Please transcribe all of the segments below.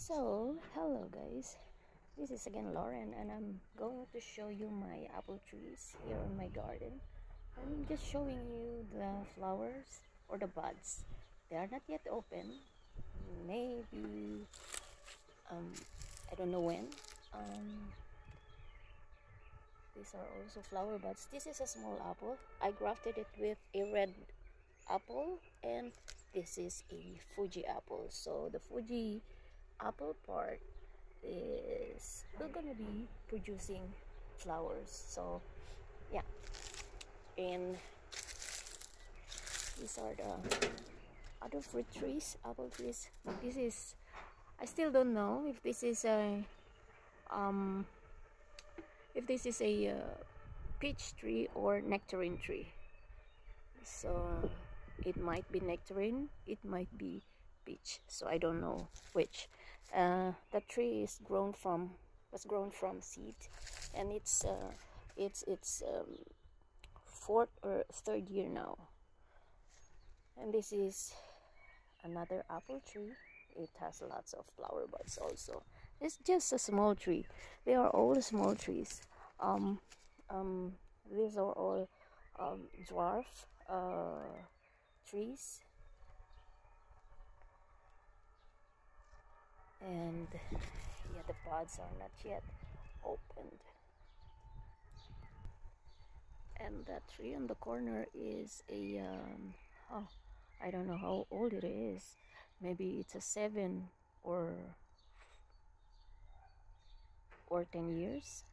So, hello guys, this is again Lauren, and I'm going to show you my apple trees here in my garden. I'm just showing you the flowers or the buds. They are not yet open. Maybe, I don't know when. These are also flower buds. This is a small apple. I grafted it with a red apple, and this is a Fuji apple. So the Fuji apple part is we're gonna be producing flowers. So yeah, and these are the other fruit trees, apple trees. This is, I still don't know if this is a peach tree or nectarine tree. So it might be nectarine, it might be peach, so I don't know which. The tree is was grown from seed, and it's fourth or third year now. And this is another apple tree. It has lots of flower buds also. It's just a small tree. They are all small trees. These are all dwarf trees, and yeah, the buds are not yet opened. And that tree on the corner is a oh, I don't know how old it is. Maybe it's a 7 or 10 years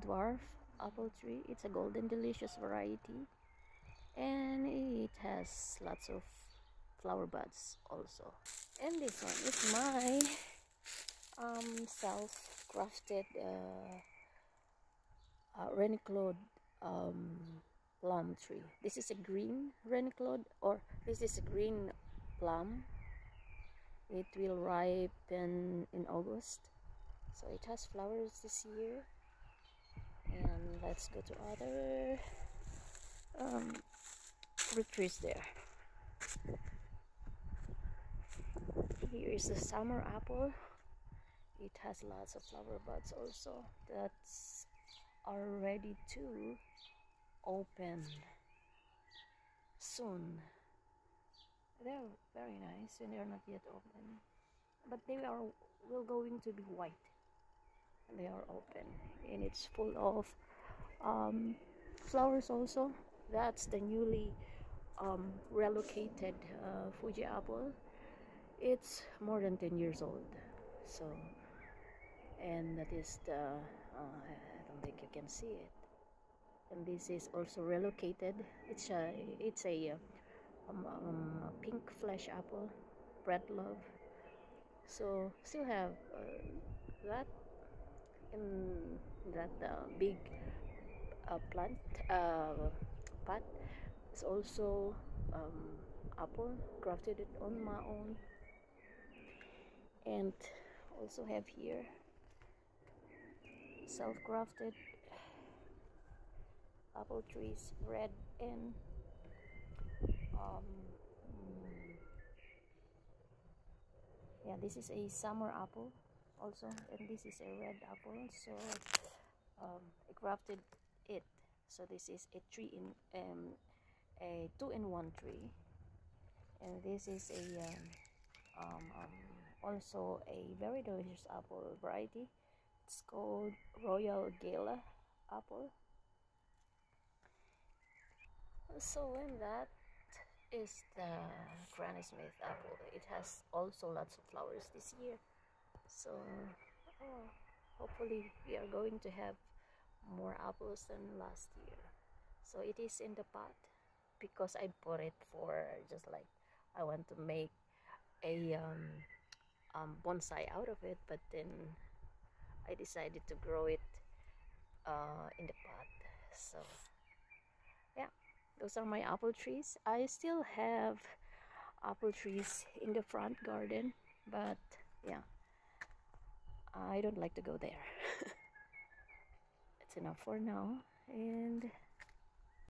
dwarf apple tree. It's a golden delicious variety, and it has lots of flower buds also. And this one is my self-crafted René Claude plum tree. This is a green René Claude, or this is a green plum. It will ripen in August, so it has flowers this year. And let's go to other fruit trees there. Here is the summer apple. It has lots of flower buds also that's are ready to open soon. They're very nice and they're not yet open, but they will going to be white and they are open, and it's full of flowers also. That's the newly relocated Fuji apple. It's more than 10 years old. So, and that is the I don't think you can see it. And this is also relocated. It's a pink flesh apple, bread love. So still have that in that big plant pot. It's also apple, grafted it on my own. And also have here self-grafted apple trees, red and yeah, this is a summer apple also, and this is a red apple. So I grafted it, so this is a 2-in-1 tree. And this is a also a very delicious apple variety. It's called Royal Gala apple. So when that is the Granny Smith apple. It has also lots of flowers this year. So hopefully we are going to have more apples than last year. So it is in the pot because I bought it for just like I want to make a bonsai out of it, but then I decided to grow it in the pot. So yeah, those are my apple trees. I still have apple trees in the front garden, but yeah, I don't like to go there. It's enough for now, and